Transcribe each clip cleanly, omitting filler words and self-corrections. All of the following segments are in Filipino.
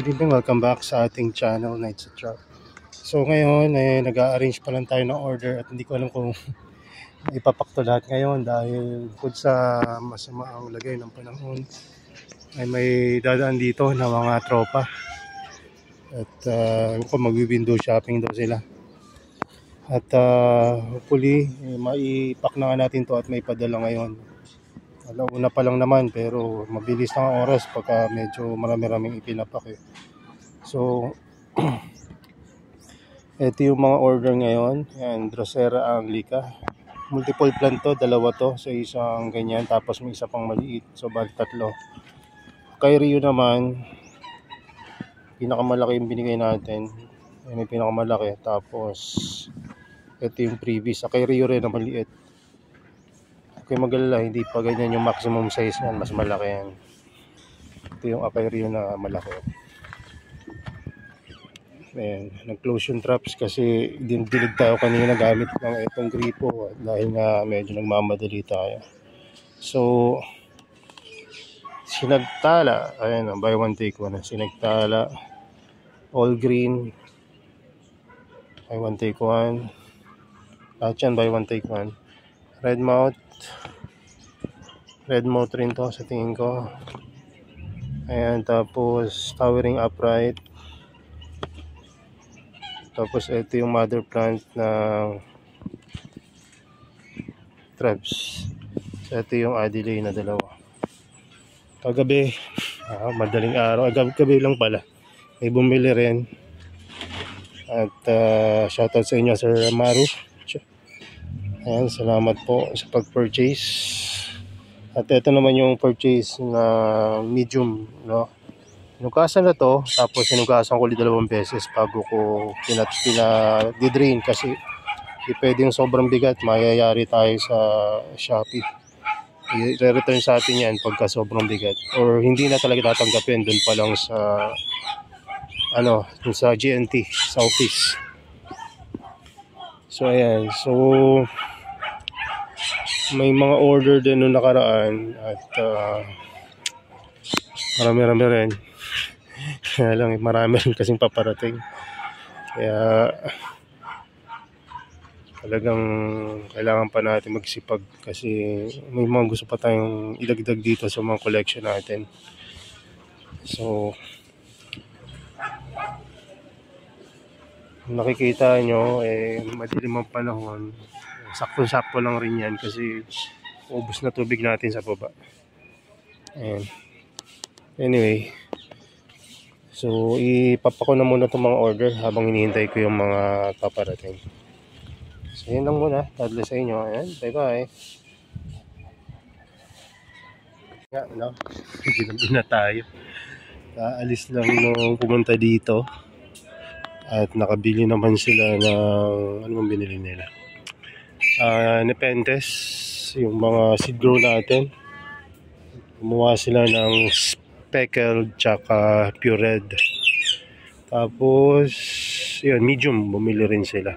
Good evening, welcome back sa ating channel, Nights at Trap. So ngayon, nag-a-arrange pa lang tayo ng order at hindi ko alam kung ipapakto lahat ngayon dahil bukod sa masama ang lagay ng panahon ay may dadaan dito na mga tropa at kung mag-window shopping daw sila. At hopefully, maipak na nga natin to at may padala ngayon. Alauna pa lang naman pero mabilis na ang oras pagka medyo marami-raming ipinapak eh. So, ito yung mga order ngayon. Yan, Drosera Anglica. Multiple plant to, dalawa to sa isang ganyan. Tapos may isa pang maliit. So, bali tatlo. Kay Rio naman, pinakamalaki yung binigay natin. Yan yung pinakamalaki. Tapos, ito yung previous. Kay Rio rin na maliit. Okay, mag-alala, hindi pa ganyan yung maximum size niyan, mas malaki yan. Ito yung Akay Rio na malaki. Ayan, nag-close yung traps kasi dinig tayo kanina gamit ng itong gripo dahil nga medyo nagmamadali tayo. So, Sinagtala, ayan, buy one take one. Sinagtala, all green, buy one take one. Lahat yan, buy one take one. Red mouth rin to sa tingin ko. Ayan, tapos towering upright. Tapos ito yung mother plant ng Trebs. So ito yung Adelaide na dalawa. Kagabi, madaling araw, gabi lang pala, may bumili rin. At shoutout sa inyo, Sir Maru. Ayan, salamat po sa pag-purchase. At ito naman yung purchase na medium, no? Sinugasan na to, tapos sinugasan ko ulit 2 beses bago ko pina-drain kasi hindi pwedeng sobrang bigat, mayayari tayo sa Shopee. I-return sa atin yan pagka sobrang bigat or hindi na talaga tatanggapin dun pa lang sa dun sa GNT, sa office. So ayan, so may mga order din nung nakaraan at marami rin. Kaya lang, marami rin kasing paparating. Kaya talagang kailangan pa natin magsipag kasi may mga gusto pa tayong idagdag dito sa mga collection natin. So, nakikita nyo, madilim ang panahon. Sakto-sakto lang rin yan kasi ubos na tubig natin sa baba. Ayan. Anyway, so ipapako na muna itong mga order habang hinihintay ko yung mga paparating. So yun lang muna. God bless sa inyo. Ayan, bye-bye. Hindi na tayo. Alis lang nung pumunta dito. At nakabili naman sila ng ano bang binili nila? Nepenthes, yung mga seed grow natin. Gumawa sila ng speckled tsaka pure red. Tapos yun, medium, bumili rin sila.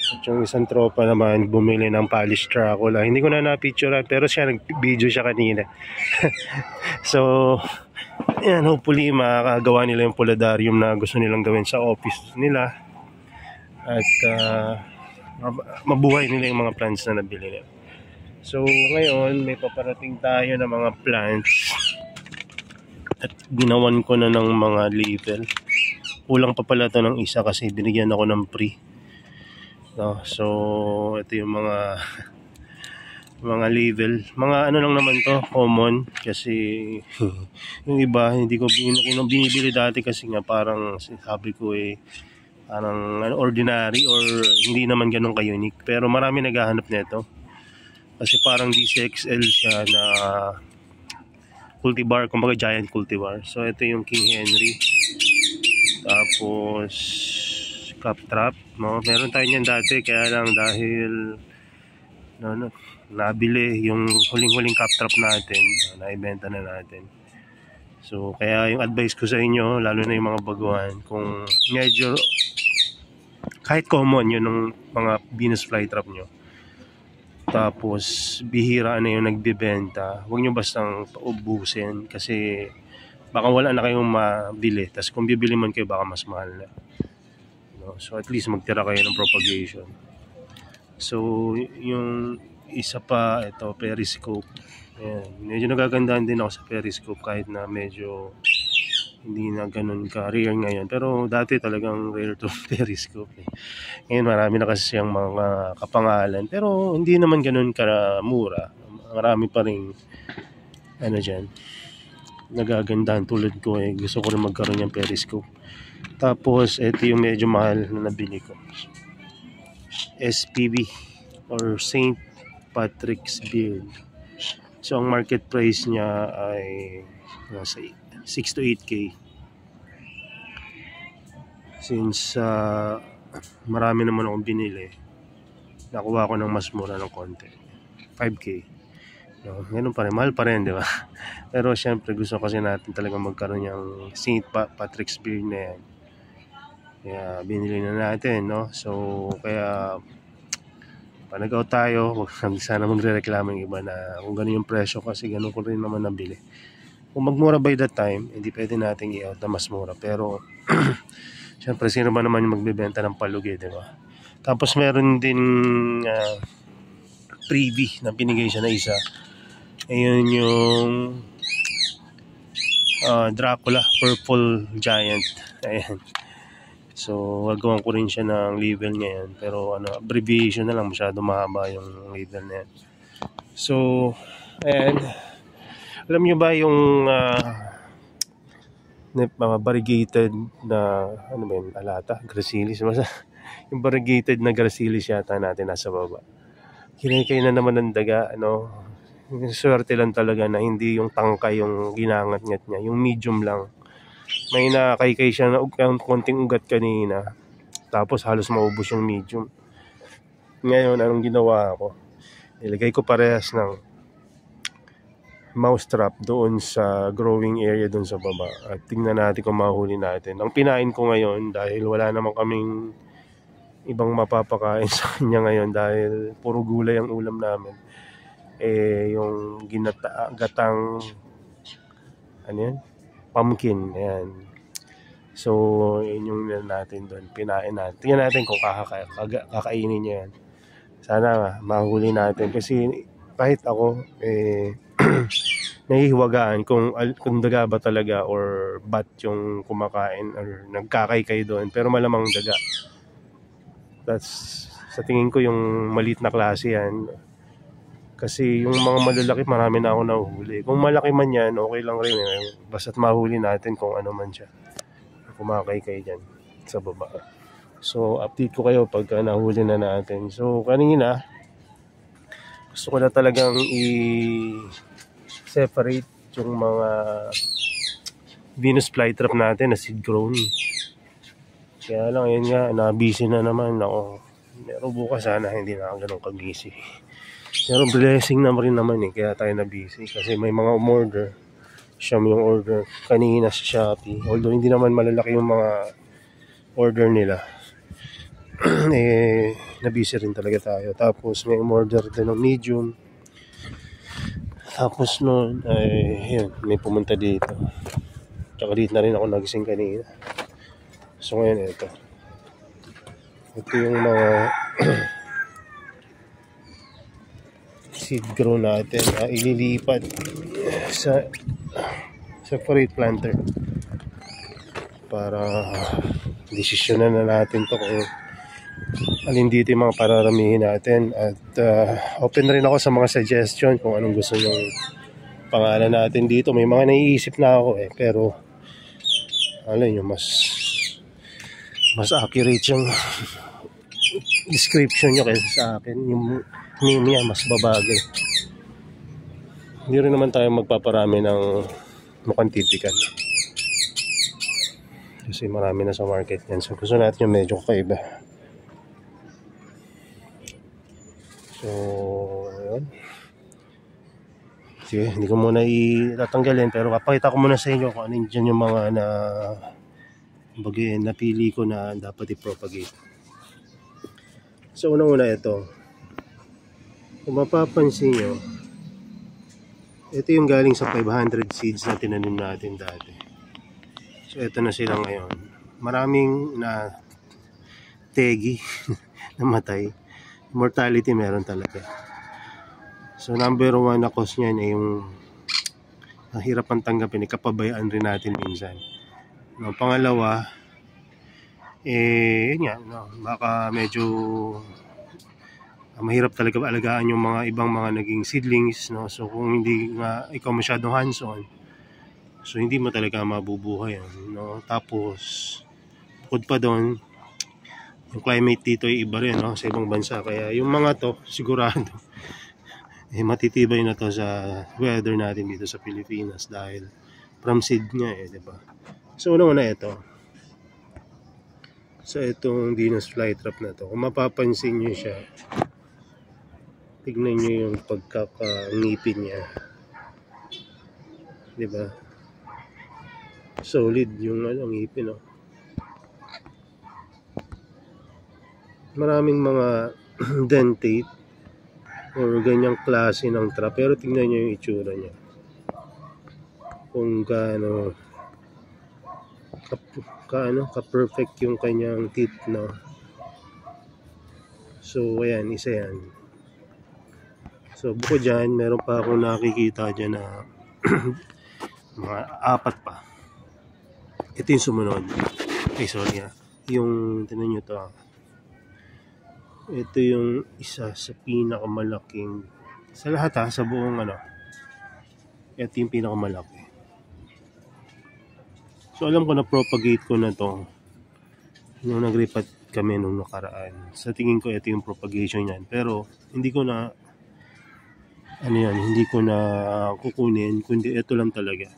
At yung isang tropa naman bumili ng polish Dracula. Hindi ko na na-picturean pero siya nag-video siya kanina. So yan, hopefully makagawa nila yung polidarium na gusto nilang gawin sa office nila. At mabuhay nila yung mga plants na nabili nila. So ngayon may paparating tayo ng mga plants at ginawan ko na ng mga label. Kulang pa pala to ng isa kasi binigyan ako ng free, no? So ito yung mga label, mga ano lang naman to, common kasi yung iba hindi ko binibili dati kasi nga parang sabi ko parang ordinary or hindi naman ganun ka-unique. Pero marami naghahanap nito. Kasi parang DCXL siya na cultivar, kumbaga giant cultivar. So ito yung King Henry. Tapos cup trap, no? Meron tayo niyan dati kaya lang dahil nabili yung huling cup trap natin, naibenta na natin. So kaya yung advice ko sa inyo, lalo na yung mga baguhan, kung medyo kahit common yun ng mga Venus flytrap nyo, tapos bihira na yung nagbibenta, huwag nyo bastang paubusin kasi baka wala na kayong mabili, tas kung bibili man kayo baka mas mahal na, no? So at least magtira kayo ng propagation. So yung isa pa, ito, periscope. Ayan, medyo nagagandahan din ako sa periscope kahit na medyo hindi na ganun ka-rare ngayon. Pero dati talagang rare to periscope eh. Ngayon marami na kasi siyang mga kapangalan. Pero hindi naman ganun ka-mura. Marami pa rin ano dyan, nagagandahan tulad ko eh. Gusto ko rin magkaroon ng periscope. Tapos ito yung medyo mahal na nabili ko. SPB or St. Patrick's Beard. So ang market price niya ay nasa 6 to 8K. Since marami naman akong binili, nakuha ko ng mas mura ng konti, 5K. No, ganun pa rin, mahal pa rin, di ba? Pero syempre gusto kasi natin talaga magkaroon ng St. Patrick's Beard na yan. Kaya binili na natin, no? So kaya panagaw tayo, huwag sana magre-reklamo yung iba na kung gano'n yung presyo kasi gano'n ko rin naman nabili. Kung magmura by that time, hindi pwede natin i-out na mas mura. Pero, syempre, sino ba naman yung magbibenta ng palugi, di ba? Tapos meron din freebie na binigay siya na isa. Ayun yung Dracula, Purple Giant. Ayan. So, gagawin ko rin siya ng label ngayon. Pero, abbreviation na lang. Masyado mahaba yung label na yan. So, ayan. Alam nyo ba yung mga variegated na, ano ba yun, alata? Gracilis. Yung variegated na gracilis yata natin nasa baba. Kinikay na naman ng daga, swerte lang talaga na hindi yung tangkay yung ginangat-ngat niya. Yung medium lang. May nakakaykay siya na konting ugat kanina. Tapos halos maubos yung medium. Ngayon, anong ginawa ko? Ilagay ko parehas ng mouse trap doon sa growing area doon sa baba. At tingnan natin kung mahuli natin. Ang pinain ko ngayon, dahil wala naman kaming ibang mapapakain sa kanya ngayon dahil puro gulay ang ulam namin. Yung gatang ano yan? Pumpkin, ayan. So, yun yung natin doon. Pinain natin. Tingnan natin kung kakainin niya yan. Sana mahuli natin. Kasi kahit ako, nahihiwagaan kung daga ba talaga or bat yung kumakain or nagkakaykay doon. Pero malamang daga. That's, sa tingin ko yung maliit na klase yan. Kasi yung mga malalaki, marami na ako nahuhuli. Kung malaki man yan, okay lang rin. Basta't mahuli natin kung ano man siya. Kumakaykay dyan sa baba. So, update ko kayo pagka nahuli na natin. So, kanina, gusto ko na talagang i-separate yung mga Venus flytrap natin na seed grown. Kaya lang, yun nga, na-busy na naman ako. Pero bukas sana, hindi na ako ganun ka-busy. Pero blessing naman kaya tayo na busy kasi may mga umorder. Siya yung order kanina sa Shopee, although hindi naman malalaki yung mga order nila. Na busy rin talaga tayo. Tapos may umorder din ng medium. Tapos noon yun, may pumunta dito. Tsaka dito na rin ako nagising kanina. So ngayon ito yung mga seed grow natin, ililipat sa freight planter para desisyonan na natin to kung alin dito yung mga pararamihin natin. At open rin ako sa mga suggestion kung anong gusto nyong pangalan natin dito. May mga naiisip na ako pero alam nyo, mas accurate yung description nyo kaysa sa akin. Yung name niya mas babagay. Hindi rin naman tayo magpaparami ng mukhang typical kasi marami na sa market yan. So gusto natin yung medyo kakaiba. So yun. Sige, hindi ko muna itatanggalin pero papakita ko muna sa inyo kung ano dyan yung mga napili ko na dapat i-propagate. So unang-una ito, kung mapapansin nyo, Ito yung galing sa 500 seeds na tinanim natin dati. So ito na sila ngayon. Maraming na tegi namatay. Mortality meron talaga. So number one na cause niyan ay yung hirap ang tanggapin, kapabayaan rin natin minsan. No, pangalawa, yun nga, no, baka medyo mahirap talaga alagaan yung mga ibang mga naging seedlings, no? So kung hindi nga ikaw masyadong hands-on, so hindi mo talaga mabubuhay, no? Tapos bukod pa doon, yung climate dito ay iba rin, no, sa ibang bansa, kaya yung mga to sigurado matitibay na to sa weather natin dito sa Pilipinas dahil from seed nga di ba? So una ito. So itong Venus flytrap na to, kung mapapansin niyo siya, tignan nyo yung pagkakangipin niya, di ba? Solid yung ngipin, no? Maraming mga dentate or ganyang klase ng trap, pero tignan nyo yung itsura niya, kung gaano ka-perfect yung kanyang teeth, no? So ayan, isa yan. So bukod dyan, meron pa akong nakikita dyan na mga 4 pa. Ito yung sumunod. Ay sorry yung tinan nyo to. Ito yung isa sa pinakamalaking sa lahat sa buong ito yung pinakamalaki. So alam ko na propagate ko na to nung nagripat kami nung nakaraan. Sa tingin ko ito yung propagation yan, pero hindi ko na hindi ko na kukunin, kundi ito lang talaga.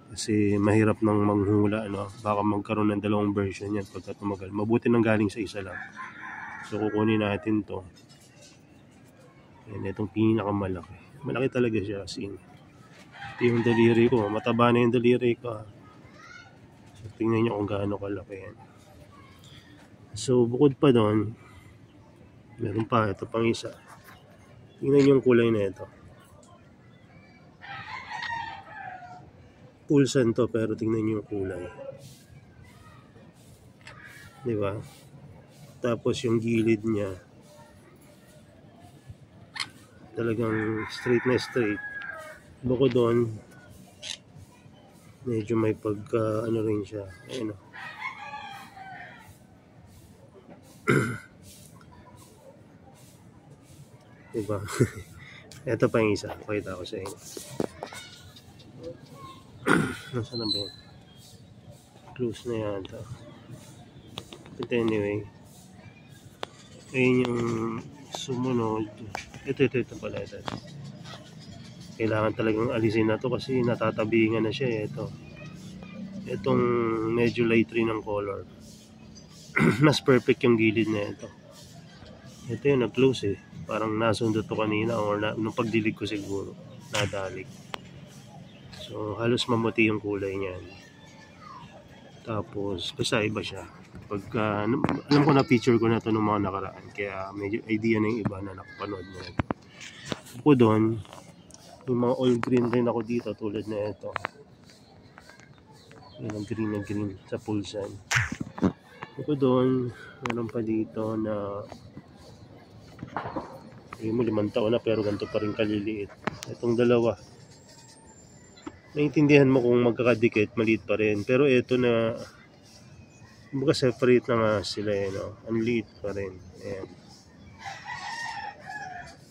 Kasi mahirap nang manghula, baka magkaroon ng dalawang version yan pagka tumagal. Mabuti nang galing sa isa lang. So kukunin natin to. Yan, itong pinakamalaki. Malaki talaga siya, ito yung daliri ko, mataba na yung daliri ko. So tingnan nyo kung gaano kalaki yan. So bukod pa doon, meron pa, ito pang isa. Tingnan nyo yung kulay na ito. Pulsan to, pero tingnan nyo yung kulay. Diba? Tapos yung gilid niya, talagang straight na straight. Bukod doon, medyo may pagka rin siya. Ayun diba? Ito pa yung isa. Pakita ko sa inyo. Nasaan na ba yun? Close na yan. But anyway, ayun yung sumunod. Ito pala. Ito. Kailangan talagang alisin na to kasi natatabingan na siya. Itong medyo light rin ng color. Mas perfect yung gilid na ito. Ito yung nag-close parang nasundot to kanina or nung pagdilig ko siguro nadalig. So halos mamuti yung kulay niyan. Tapos basta iba siya. Pagka alam ko na picture ko na to nung mga nakaraan, kaya medyo idea na yung iba na nakapanood na ito. Bukod doon, yung mga all green rin ako dito tulad na ito. Yung green na green sa pulsan. Bukod doon, meron pa dito na mo 5 taon na pero ganito pa rin kaliliit. Itong dalawa, naintindihan mo kung magkakadikit, maliit pa rin. Pero ito na, kumbaga separate na nga sila ang liit pa rin. Ayan.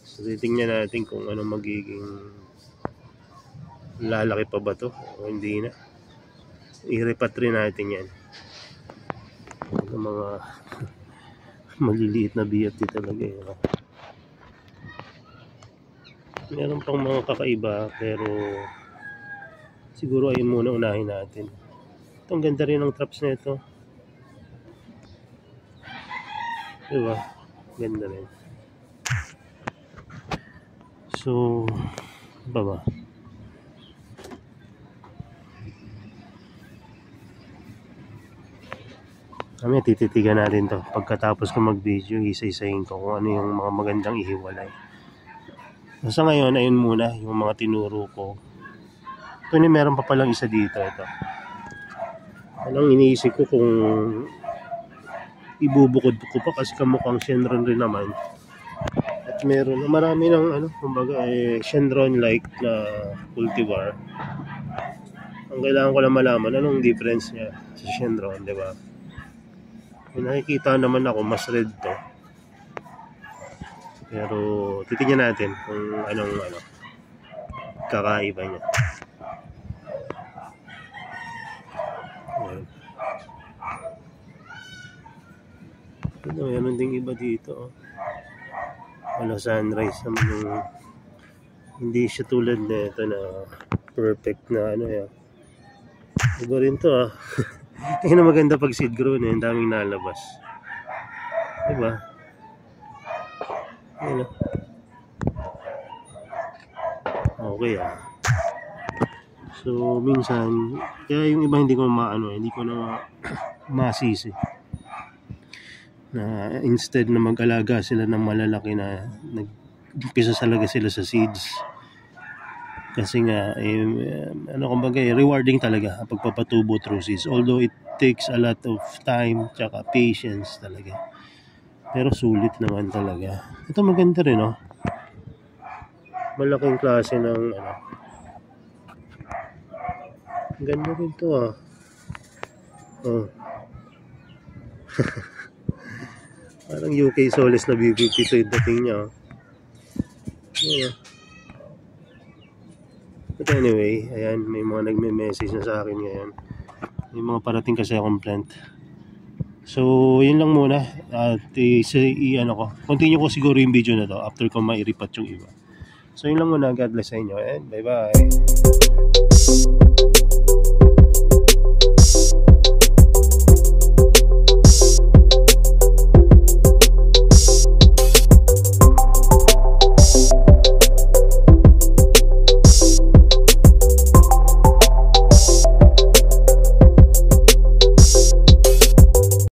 So titingnan natin kung ano magiging lalaki pa ba to o hindi na. I-repatriate natin yan. Ang mga maliliit na BFT talaga meron pang mga kakaiba, pero siguro ay muna unahin natin. Itong ganda rin ng traps na ito, diba? Ganda rin. So ba kami tititigan natin to pagkatapos ko mag video. Isa-isahin ko kung ano yung mga magandang ihiwalay. Sa ngayon, ayun muna yung mga tinuro ko. Ito na, meron pa palang isa dito. Ito. Anong iniisip ko kung ibubukod ko pa kasi kamukhang Shenron rin naman. At meron, marami ng ano, kumbaga Shenron like na cultivar. Ang kailangan ko lang malaman, anong difference niya sa Shenron, di ba? May nakikita naman ako, mas red to. Pero titingnan natin kung anong kakaiba niya. Ayan. Ito, meron ding iba dito. Wala sunrise naman yung hindi siya tulad na ito na perfect na ano yan. Iba rin to Tingnan na maganda pag seed grown ang daming nalabas. Diba? Ayan okay So minsan kaya yung iba hindi ko hindi ko na masisi na instead na mag-alaga sila ng malalaki na nag-umpisa talaga sila sa seeds kasi nga kumbaga rewarding talaga ang pagpapatubo through seeds, although it takes a lot of time tsaka patience talaga, pero sulit naman talaga. Ito maganda rin malaking klase ng ganda rin to parang UK Solis na B52 yung dating niya But anyway, ayan, may mga nagme-message na sa akin ngayon. May mga parating kasi akong plant. So, yun lang muna. At continue ko siguro yung video na to after ko mairipat yung iba. So, yun lang muna. God bless sa inyo and bye-bye.